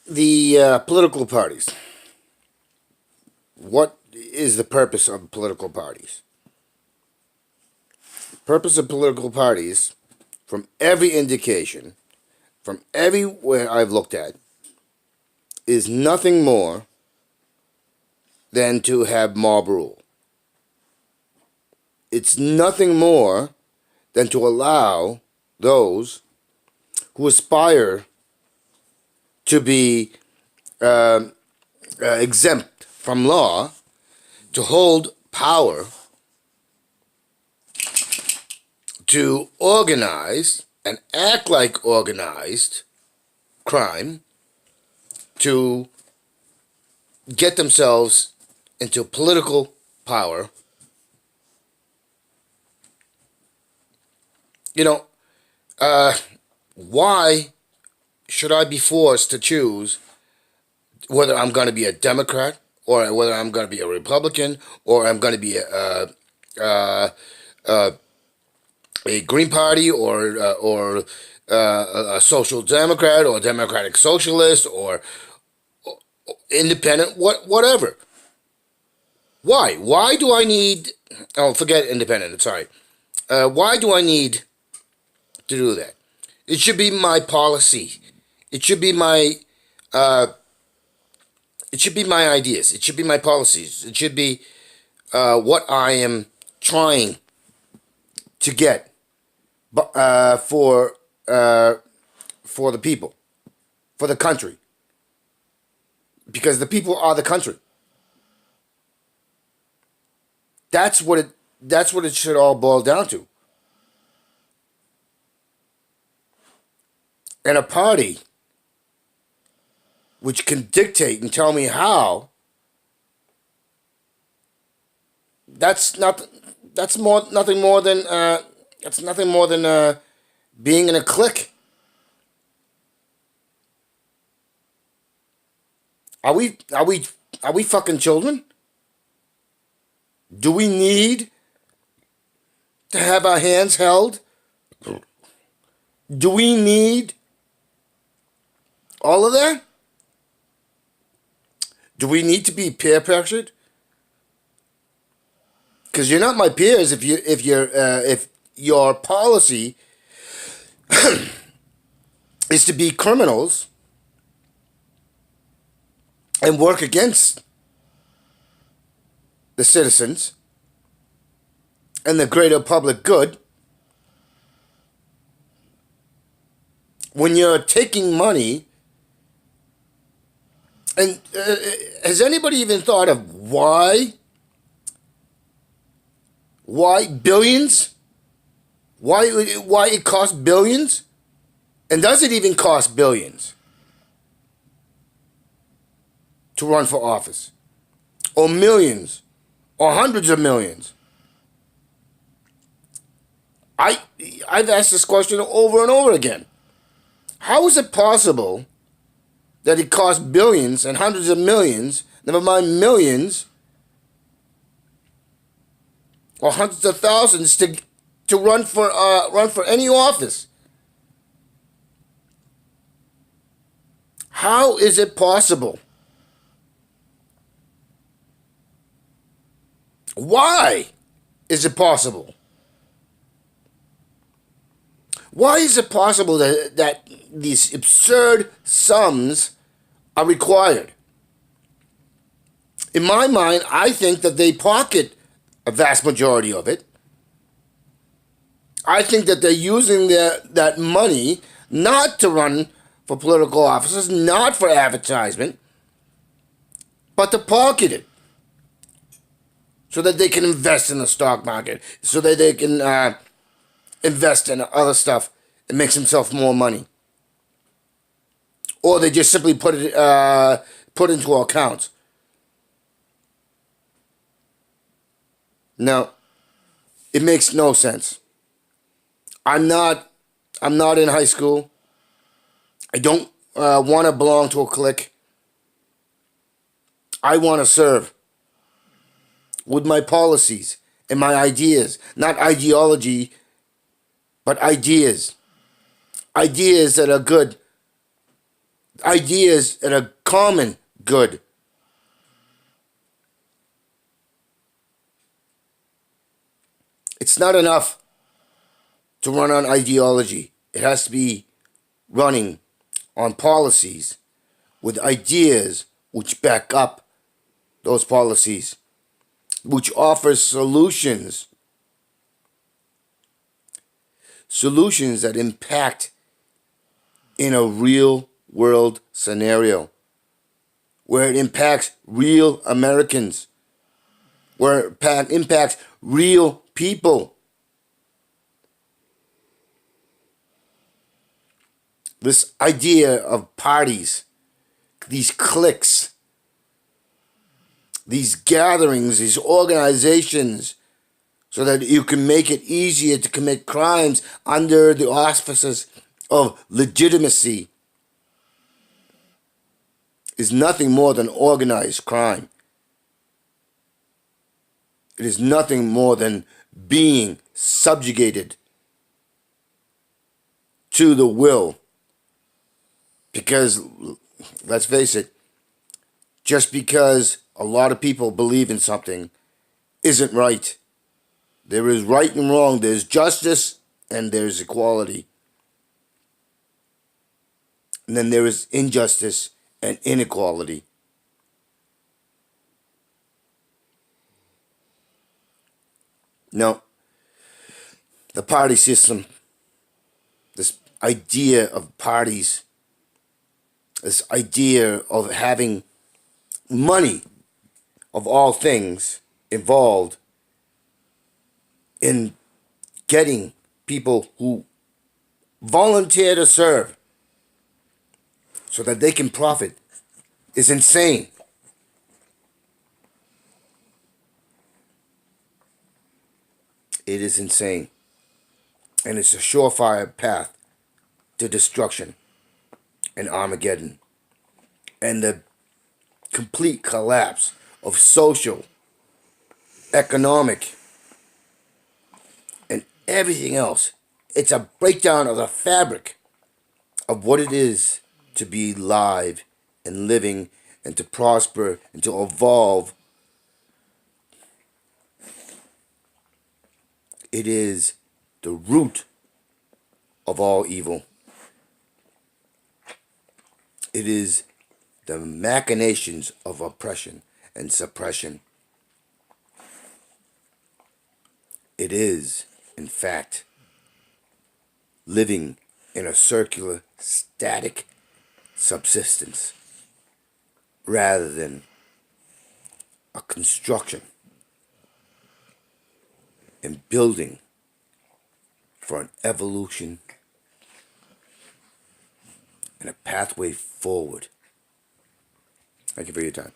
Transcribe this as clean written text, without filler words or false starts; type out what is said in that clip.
The political parties. What is the purpose of political parties? Purpose of political parties, from every indication, from everywhere I've looked at, is nothing more than to have mob rule. It's nothing more than to allow those who aspire to be exempt from law to hold power, to organize and act like organized crime, to get themselves into political power. You know, why should I be forced to choose whether I'm going to be a Democrat or whether I'm going to be a Republican or I'm going to be a Green Party or a Social Democrat or a Democratic Socialist or Independent, whatever? Why? Why do I need? Oh, forget Independent. Sorry. Why do I need to do that? It should be my policy. It should be my. It should be my ideas. It should be my policies. It should be what I am trying to get, for the people, for the country, because the people are the country. That's what it. That's what it should all boil down to. And a party which can dictate and tell me how. That's not. That's more. Nothing more than. That's nothing more than being in a clique. Are we? Are we? Are we fucking children? Do we need to have our hands held? Do we need all of that? Do we need to be peer pressured? Because you're not my peers if your policy is to be criminals and work against the citizens and the greater public good. When you're taking money, and has anybody even thought of why? Why billions? Why it costs billions? And does it even cost billions to run for office? Or millions? Or hundreds of millions? I've asked this question over and over again. How is it possible that it costs billions and hundreds of millions, never mind millions, or hundreds of thousands to run for any office? How is it possible? Why is it possible? Why is it possible that these absurd sums are required? In my mind, I think that they pocket a vast majority of it. I think that they're using that money not to run for political offices, not for advertisement, but to pocket it so that they can invest in the stock market, so that they can invest in other stuff and makes himself more money. Or they just simply put into accounts. No, it makes no sense. I'm not in high school. I don't want to belong to a clique. I want to serve with my policies and my ideas, not ideology, but ideas. Ideas that are good ideas that are common good. It's not enough to run on ideology. It has to be running on policies with ideas which back up those policies, which offers solutions that impact in a real world scenario, where it impacts real Americans, where it impacts real people. This idea of parties, these cliques, these gatherings, these organizations, so that you can make it easier to commit crimes under the auspices of legitimacy, is nothing more than organized crime. It is nothing more than being subjugated to the will. Because, let's face it, just because a lot of people believe in something isn't right. There is right and wrong. There's justice and there's equality. And then there is injustice and inequality. Now, the party system, this idea of parties, this idea of having money, of all things, involved in getting people who volunteer to serve so that they can profit, is insane. It is insane. And it's a surefire path to destruction and Armageddon and the complete collapse of social, economic, and everything else. It's a breakdown of the fabric of what it is to be live and living and to prosper and to evolve. It is the root of all evil. It is the machinations of oppression and suppression. It is, in fact, living in a circular, static subsistence rather than a construction and building for an evolution and a pathway forward. Thank you for your time.